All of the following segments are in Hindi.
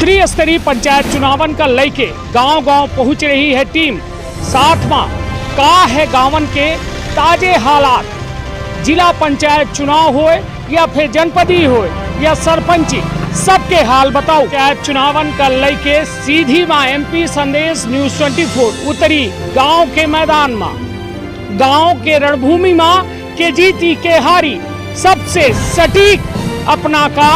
त्रिस्तरीय पंचायत चुनावन का लेके गांव गांव पहुंच रही है टीम। साथ में का है गांवन के ताजे हालात, जिला पंचायत चुनाव होए या फिर जनपदी होए या सरपंची, सबके हाल बताओ। पंचायत चुनावन का लेके सीधी माँ MP संदेश न्यूज 24 उतरी गांव के मैदान में, गांव के रणभूमि में के जीती के हारी सबसे सटीक अपना का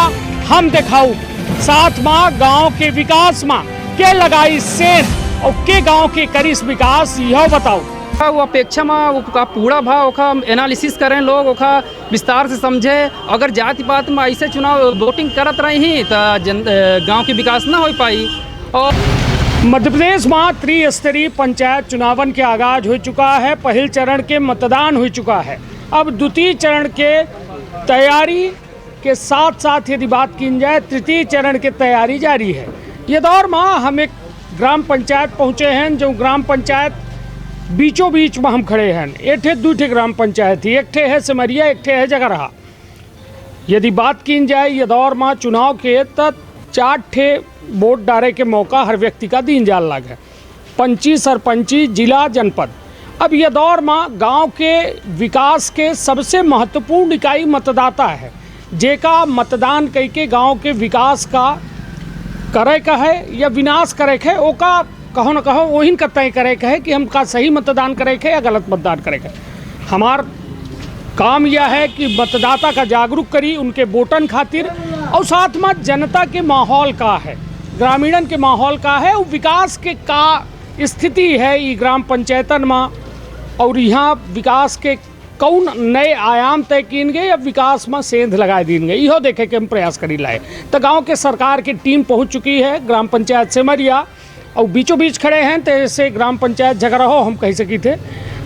हम दिखाऊ। साथ में गांव के विकास में के लगाई सेंध और के गांव के करीस विकास यह बताओ। वो अपेक्षा में का पूरा भाव ओका एनालिसिस करें, लोग ओका विस्तार से समझे। अगर जाति पात में ऐसे चुनाव वोटिंग करत रही तो गांव के विकास ना हो पाई। और मध्य प्रदेश में त्रिस्तरीय पंचायत चुनावन के आगाज हो चुका है। पहले चरण के मतदान हो चुका है। अब द्वितीय चरण के तैयारी के साथ साथ यदि बात की जाए तृतीय चरण की तैयारी जारी है। ये दौर में हम एक ग्राम पंचायत पहुँचे हैं, जो ग्राम पंचायत बीचों बीच में हम खड़े हैं। एक दो ग्राम पंचायत ही, एक है सिमरिया, एक है जगरहा। यदि बात की जाए ये दौर में चुनाव के तब 4 वोट डाले के मौका हर व्यक्ति का दीन जाल लग है, पंची, सरपंची, जिला, जनपद। अब यह दौर में गांव के विकास के सबसे महत्वपूर्ण इकाई मतदाता है, जेका मतदान कई के गांव के विकास का करे का है या विनाश करे के, ओका कहो न कहो वही का तय करे का है कि हम का सही मतदान करे के या गलत मतदान करे के। हमार काम यह है कि मतदाता का जागरूक करी उनके वोटन खातिर, और साथ में जनता के माहौल का है, ग्रामीणन के माहौल का है, और विकास के का स्थिति है ये ग्राम पंचायतन में, और यहाँ विकास के कौन नए आयाम तय किन गए या विकास में सेंध लगा दीन गए, इहो देखे के हम प्रयास करी लाए। तो गांव के सरकार की टीम पहुंच चुकी है ग्राम पंचायत सिमरिया, और बीचों बीच खड़े हैं तो ऐसे ग्राम पंचायत जगरहो हम कह सकी थे।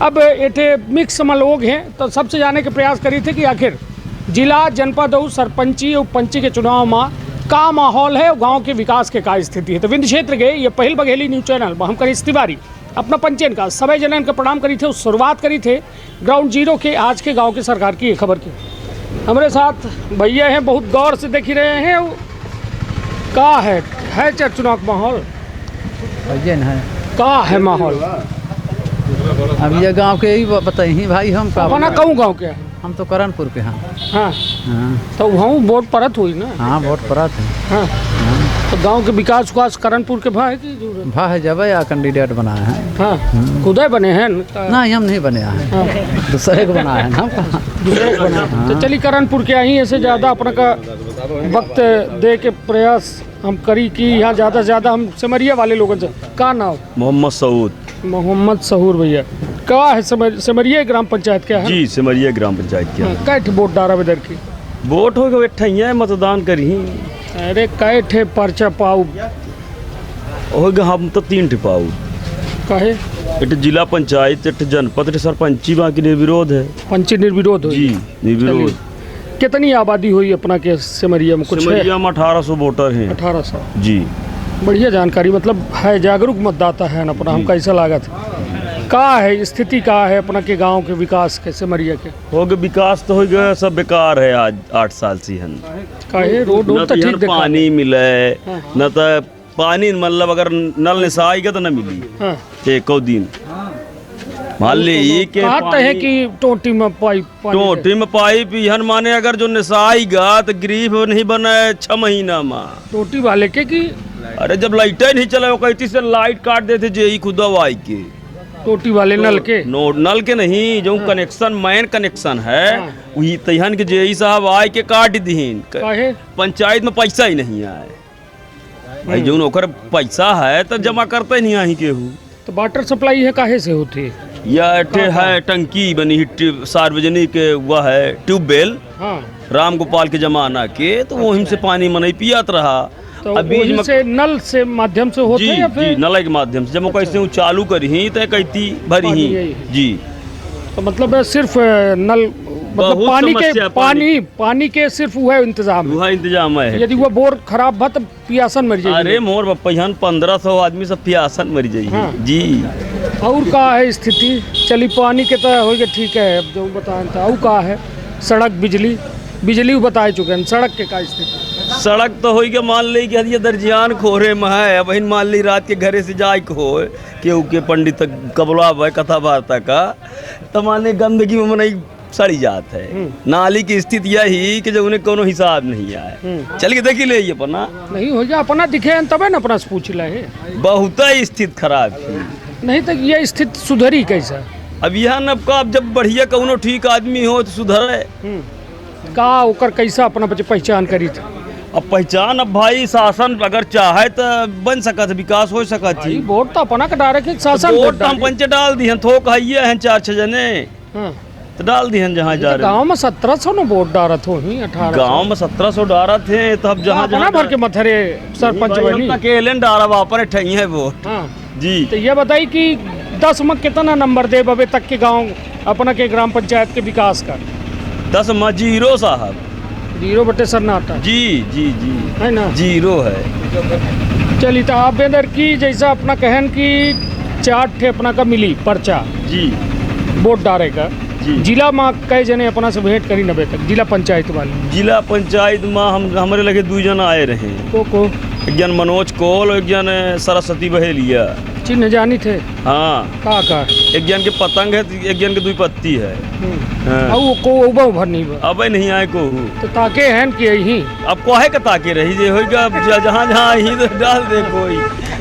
अब एठे मिक्स में लोग हैं, तो सबसे जाने के प्रयास करी थे कि आखिर जिला, जनपद और सरपंची और पंची के चुनाव में का माहौल है और गाँव के विकास के का स्थिति है। तो विंध्य क्षेत्र के ये पहल बघेली न्यूज चैनल हम करी तिवारी अपना पंचयन का सभी जनन का प्रणाम करी थे, शुरुआत करी थे ग्राउंड जीरो के आज के गांव के सरकार की खबर की। हमारे साथ भैया हैं, बहुत गौर से देख रहे हैं का है चुनाव का माहौल है का है माहौल। अब ये गांव के ही बताइए भाई, हम अपना कहूँ गाँव के हम तो करणपुर के हैं। हाँ, हाँ तो वहाँ वोट परत हुई ना। हाँ वोट परत है। हाँ, तो गांव के विकास उकास करणपुर के भाई की भाई जब या कैंडिडेट बनाए हैं। हाँ, खुदे बने हैं ना, हम नहीं बने हैं। हाँ। दूसरे को बनाए हैं ना, दूसरे को बनाए। हाँ। तो चलिए करणपुर के ही ऐसे ज़्यादा अपना का वक्त दे के प्रयास हम करी कि यहाँ ज़्यादा से ज़्यादा हम सिमरिया वाले लोगों से का नाम मोहम्मद सहूर भैया का है सिमरिया ग्राम पंचायत क्या है जी? सिमरिया ग्राम पंचायत क्या है? कै वोट डारा इधर की वोट हो गए मतदान करी। अरे कै ठे पर्चा पाऊ हो गए हम तो 3 पाऊ काहे? एक जिला पंचायत, एक जनपद, एक सरपंची बाकी निर्विरोध है। पंची निर्विरोध जी, निर्विरोध। कितनी आबादी हुई अपना के सिमरिया में? कुछ सिमरिया में 1800 वोटर हैं। 1800 जी, बढ़िया जानकारी, मतलब है जागरूक मतदाता है अपना। हम कैसा लागत का है स्थिति का है अपना के गांव के विकास के सिमरिया के? हो गए विकास तो हो गया, सब बेकार है आज 8 साल से हन। काहे रोड न तो ठीक पानी मिले, न तो पानी मतलब अगर नल निशा आएगा तो न मिली। हाँ। एक दिन मान ली के है कि टोटी में पाइप यहन माने अगर जो निशाएगा तो गरीब नहीं बने 6 महीना में। टोटी वाले के की? अरे जब लाइट नहीं चले वो कहती से लाइट काट देते जे खुदा आई के टोटी वाले नल के नल के नहीं, जो कनेक्शन मेन कनेक्शन है वही तहन के जे साहब आए के काट दीन। पंचायत में पैसा ही नहीं आए भाई, जो ओकर पैसा है तो जमा करते नहीं आई केहू। तो वाटर सप्लाई है काहे से होती है? या है टंकी बनी सार्वजनिक, वह है ट्यूबवेल। हाँ। राम गोपाल के जमाना के, तो वहीं से पानी मन पियात रहा। तो अभी से नल से माध्यम से होते हैं या फिर? जी, नल के माध्यम से जब कैसे चालू करी तो कहती भरी ही जी। तो मतलब सिर्फ नल मतलब पानी के सिर्फ वह इंतजाम है। यदि वो बोर खराब भा तो पियासन मर जाएगी। अरे मोर बप्पन 1500 आदमी सब पियासन मर जाएगी। हाँ। जी, और का है स्थिति? चली पानी के तो हो गया, ठीक है, अब जो बताया था। और का है? सड़क, बिजली बताए चुके हैं। सड़क के का स्थिति? सड़क तो होई के मान ली कि ये दर्जियान खोरे में है। अब इन मान ली रात के घरे से जाए को हो के पंडित कबला भाई कथा वार्ता का तो मान ली गंदगी में नहीं सड़ी जात है। नाली की स्थिति यही कि जो उन्हें कोनो हिसाब नहीं आए। चल के देखी ले अपना नहीं हो जा अपना दिखे तबे न अपना से पूछ ले। बहुत ही स्थिति खराब थी। नहीं तो ये स्थिति सुधरी कैसा? अब यहाँ न का अब जब बढ़िया कौनो ठीक आदमी हो तो सुधरे का ओकर कैसा अपना बच्चे पहचान करी थी? अब पहचान अब भाई शासन अगर चाहे तो बन सकत विकास हो सकत थी। वोट तो अपना का डायरेक्ट शासन वोट तो हम पंचे डाल दी थोक है 4-6 जने तो डाल दी जहाँ जा रहे। गाँव में 1700 न वोट डारत हो ही 18 गाँव में 1700 डारत है तो अब जहाँ जहाँ भर के मथरे सरपंच बनी अकेले डारा वापर ठही है वो। जी तो ये बताई कि 10 में कितना नंबर दे अभी तक के गाँव अपना के ग्राम पंचायत के विकास का? 10 में 0 साहब। 0 बटे सन्नाटा। जी जी जी है ना 0 है। चलिए तो आप बेदर की जैसा अपना कहन की 4 ठे अपना का मिली पर्चा जी वोट डालेगा। जिला में कई जने अपना से भेंट करी नबे तक जिला पंचायत वाले? जिला पंचायत में हम हमारे लगे 2 जना आए रहे। को एक जन मनोज कोल और एक जन सरस्वती बहेलिया। चिन्ह जानी थे? हाँ का एक जन के पतंग है एक जन के 2 पत्ती है। को भर नहीं अब नहीं आए को तो ताके हैं कि यही अब कोहे का ताके रही जे होगा जहाँ जहाँ ही तो डाल दे कोई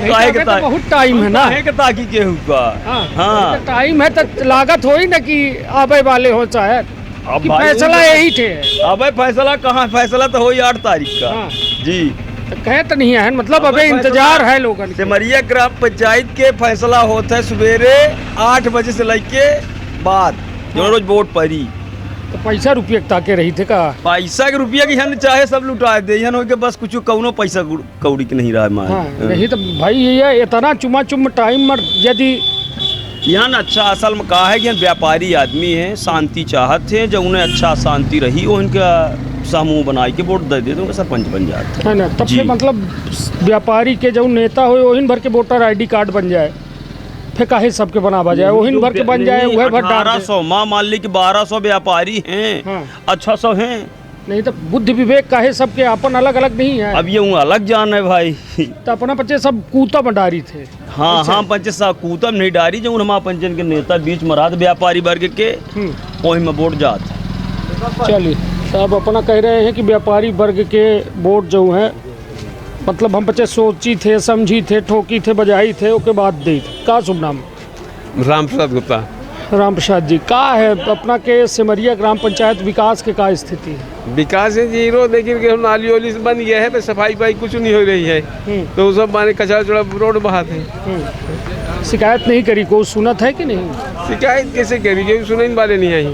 काहे के ताके बहुत टाइम है ना काहे के ताकी के हुआ। हाँ टाइम है तो लागत होई ना कि आबे वाले हो चाहे अब फैसला यही थे। अब फैसला कहाँ फैसला तो होई 8 तारीख का। जी कहे तो नहीं है मतलब अबे इंतजार है लोगन। सिमरिया ग्राम पंचायत के फैसला होता है सवेरे 8 बजे से लेके बाद जो रोज वोट पड़ी। तो पैसा रुपये ताके रही थे का? पैसा के रुपया की हम चाहे सब लुटा दे हो के बस कुछ कौनो पैसा कौड़ी के नहीं रहा है। नहीं तो भाई ये इतना चुमा चुम टाइम में यदि यहाँ न अच्छा असल में कहा है कि व्यापारी आदमी है शांति चाहते हैं जो उन्हें अच्छा शांति रही वो इनका समूह बना के वोट दे देते हैं सरपंच बन जाते है ना। तब से मतलब व्यापारी के जो नेता हो वही भर के वोटर ID कार्ड बन जाए फिर काहे सबके बनावा जाए वही भर के बन जाए। वह भर 1800 माँ मान ली कि 1200 व्यापारी हैं। अच्छा सब हैं नहीं तो बुद्धि विवेक काहे सबके अपन अलग अलग नहीं है। अब ये अलग जान है भाई तो अपना बच्चे सब कूता में डारी थे। हाँ हाँ पंचे साहब कूता में नहीं डारी जो हमारा पंचन के नेता बीच में रात व्यापारी वर्ग के वही में वोट जाते। चलिए साहब अपना कह रहे हैं कि व्यापारी वर्ग के वोट जो है मतलब हम बच्चे सोची थे समझी थे ठोकी थे बजाई थे उसके बाद दी थे। का शुभ नाम? राम प्रसाद गुप्ता। राम प्रसाद जी का है अपना के सिमरिया ग्राम पंचायत विकास के का स्थिति है? विकास है 0 लेकिन नाली वाली बन गया है तो सफाई पाई कुछ नहीं हो रही है तो सब माने कचरा चढ़ा रोड बहाते हैं। शिकायत नहीं करी को सुनत है कि नहीं? शिकायत कैसे करी क्योंकि सुनने वाले नहीं आई।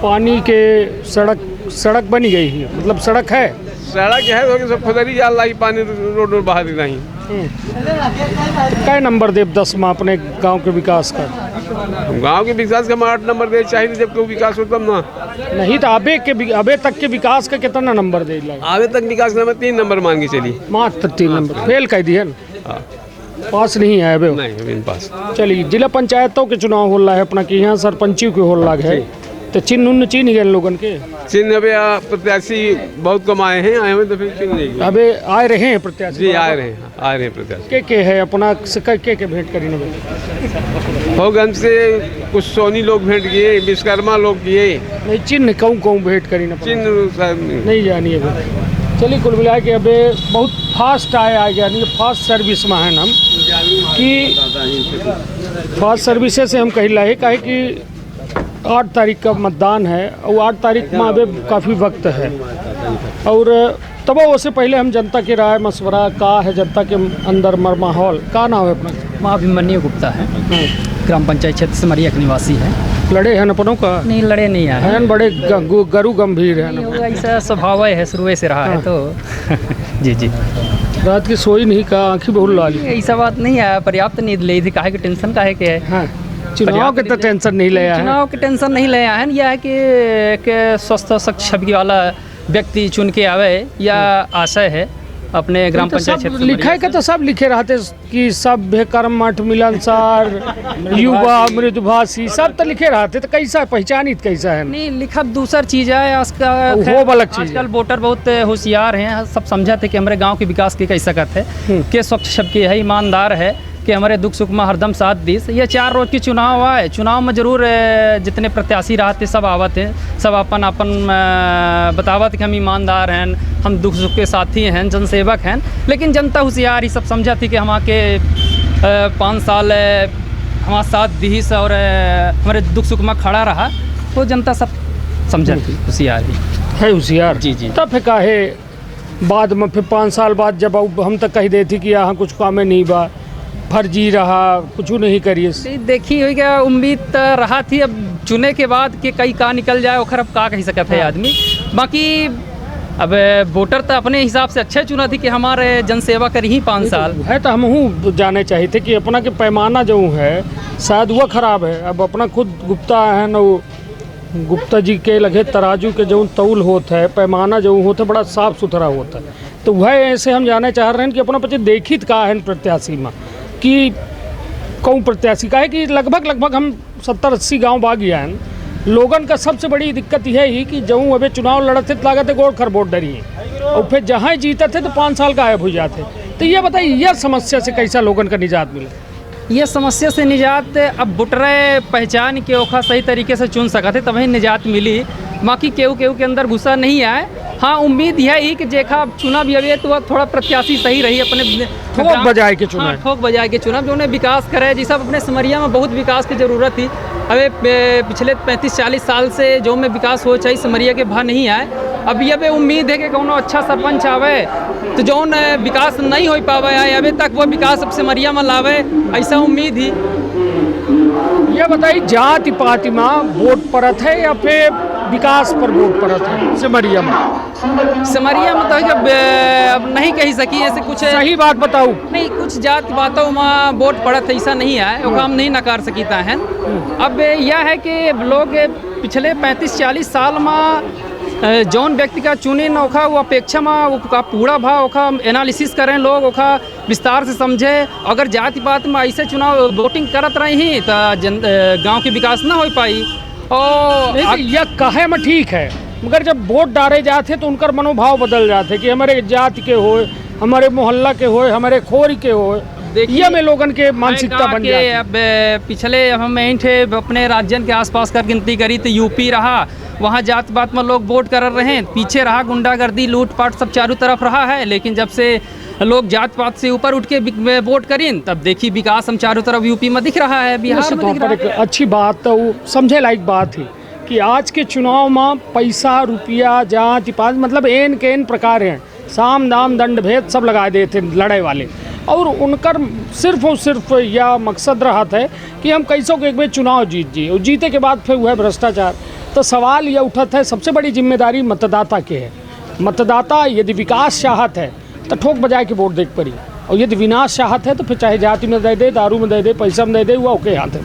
पानी के सड़क बनी गई है मतलब सड़क है है तो सब खुदरी जाल लाई पानी रोड बहा दे नहीं। कै नंबर देव 10 में अपने गांव के विकास का? गांव के विकास का 8 नंबर दे चाहिए जब कोई विकास होता ना। नहीं तो अबे तक के विकास का कितना नंबर दे? आगे तक विकास नंबर 3 नंबर मान के चलिए। मात्र 3 नंबर फेल कर दिए पास नहीं है अबे? नहीं पास। चलिए जिला पंचायतों के चुनाव हो रहा है अपना के यहाँ सरपंची के हो रहा है तो चिन्ह गए लोगन के चिन्ह अबे प्रत्याशी बहुत कम आए हैं तो फिर चिन्ह नहीं अबे आए रहे हैं प्रत्याशी। जी आए रहे प्रत्याशी के है अपना के भेंट करी नबे होगन से कुछ सोनी लोग भेंट किए विश्वकर्मा लोग किए। नहीं चिन्ह कहूँ भेंट करी न चिन्ह नहीं जानी अभी। चलिए कुल मिला के अबे बहुत फास्ट आ गया नहीं फास्ट सर्विस में है हम कि फास्ट सर्विस से हम कही लाए काहे कि 8 तारीख का मतदान है और 8 तारीख में अभी काफ़ी वक्त है और तब उससे पहले हम जनता की राय मशवरा का है जनता के अंदर माहौल का नाम है अपना? माँ अभिमन्यु गुप्ता है ग्राम पंचायत क्षेत्र सिमरिया के निवासी है। लड़े हैं अपनों का? नहीं लड़े नहीं है बड़े गरु गंभीर है ऐसा स्वभाव है शुरू से रहा है तो जी जी। रात की सोई नहीं का आँखी बहुत लाली? ऐसा बात नहीं है पर्याप्त नींद ली थी काहे की टेंशन काहे के है। चुनाव के तो टेंशन नहीं ले आए? चुनाव के टेंशन नहीं ले आए यह है कि स्वस्थ सख्त छवि वाला व्यक्ति चुन के आवे या आशय है अपने ग्राम तो पंचायत सब क्षेत्र लिखे के तो सब लिखे रहते कि सभ्य कर्मठ मिलनसार युवा मृदुभाषी सब तो लिखे रहते, तो कैसा पहचानित कैसा है? नहीं, लिखत दूसर चीज़ है आजका। वो अलग चीज़ है। आजकल वोटर बहुत होशियार हैं, सब समझते कि हमारे गांव के विकास की कैसा करते के स्वच्छ सबके है, ईमानदार है कि हमारे दुख सुख में हरदम साथ दीस। ये 4 रोज की चुनाव हुआ है, चुनाव में जरूर जितने प्रत्याशी रहते सब आवत हैं, सब अपन अपन बतावत कि हम ईमानदार हैं, हम दुख सुख के साथी हैं, जनसेवक हैं। लेकिन जनता होशियार ही सब समझा थी कि हम के 5 साल हमारा साथ दीस और हमारे दुख सुख में खड़ा रहा, तो जनता सब समझा थी, होशियार ही है होशियार। जी जी। तब फिर काहे बाद में फिर 5 साल बाद जब हम तक कही देती कि यहाँ कुछ कामें नहीं बा, फर्जी रहा, कुछ नहीं करिए। देखी हुई क्या उम्मीद तो रहा थी, अब चुने के बाद कि कई का निकल जाए और अब का कही सकता है आदमी। बाकी अब वोटर तो अपने हिसाब से अच्छे चुना थी कि हमारे जनसेवा करी ही 5 साल है। तो हम जाने चाहिए थे कि अपना के पैमाना जो है शायद वह खराब है। अब अपना खुद गुप्ता है न, गुप्ता जी के लगे तराजू के जो तौल होता है, पैमाना जो होता है बड़ा साफ सुथरा होता है। तो वह ऐसे हम जाने चाह रहे हैं कि अपना पचे देखित का है प्रत्याशी में कि कौन प्रत्याशी का है कि लगभग हम 70-80 गांव बाग गया है। लोगन का सबसे बड़ी दिक्कत यह ही कि जब अभी चुनाव लड़ते तो लागत गोड़ खर वोट डरी है और फिर जहाँ जीते थे तो 5 साल गायब हो जाते। तो ये बताइए यह समस्या से कैसा लोगन का निजात मिले? ये समस्या से निजात अब बुटरे पहचान के ओखा सही तरीके से चुन सका थे तभी निजात मिली। बाकी केहू के अंदर गुस्सा नहीं आए। हाँ, उम्मीद यह ही कि जेखा चुना भी अभी तो थोड़ा प्रत्याशी सही रही अपने ठोक बजाए के चुना। हाँ, ठोक बजाए के चुना जो उन्हें विकास करे। जिस अपने सिमरिया में बहुत विकास की ज़रूरत थी। अबे पिछले 35-40 साल से जो में विकास हो चाहिए सिमरिया के भा नहीं आए। अब ये उम्मीद है कि कौन अच्छा सरपंच आवे तो जो विकास नहीं हो पावे है अभी तक वो विकास अब सिमरिया में लावे, ऐसा उम्मीद ही। ये बताइए जाति पाति में वोट पड़त है या फिर विकास पर वोट पड़त है सिमरिया में? सिमरिया में तो अब नहीं कही सकी ऐसे कुछ सही बात बताऊँ नहीं, कुछ जात बातों में वोट पड़त ऐसा नहीं है, वो हम नहीं नकार सकीता है। अब यह है कि लोग पिछले 35-40 साल में जौन व्यक्ति का चुने न ओखा वो अपेक्षा में ओका पूरा भाव ओखा एनालिसिस करें लोग, ओखा विस्तार से समझे। अगर जाति पात में ऐसे चुनाव वोटिंग करत रही तो गांव की विकास ना हो पाई। और यह कहे में ठीक है, मगर जब वोट डाले जाते तो उनका मनोभाव बदल जाते कि हमारे जाति के हो, हमारे मोहल्ला के हो, हमारे खोरी के हो, ये में लोगन के मानसिकता बन जाती है। अब पिछले हम अपने राज्य के आसपास कर गिनती करी तो यूपी रहा, वहाँ जात पात में लोग वोट कर रहे हैं, पीछे रहा गुंडागर्दी लूटपाट सब चारों तरफ रहा है। लेकिन जब से लोग जात पात से ऊपर उठ के वोट करें तब देखिए विकास हम चारों तरफ यूपी में दिख रहा है, बिहार में दिख रहा है। अच्छी बात तो समझे लायक बात है कि आज के चुनाव में पैसा रुपया जाति पात मतलब एन के एन प्रकार हैं, साम दाम दंड भेद सब लगा देते लड़ाई वाले। और उनका सिर्फ और सिर्फ यह मकसद रहा था कि हम कैसों के एक बार चुनाव जीत जाइए और जीते के बाद फिर हुआ भ्रष्टाचार। तो सवाल यह उठा था सबसे बड़ी जिम्मेदारी मतदाता के है। मतदाता यदि विकास चाहत है तो ठोक बजाए के वोट देख पड़ी, और यदि विनाश चाहत है तो फिर चाहे जाति में दे दे, दारू में दे दे, पैसा में दे दे, हुआ ओके हाथ है।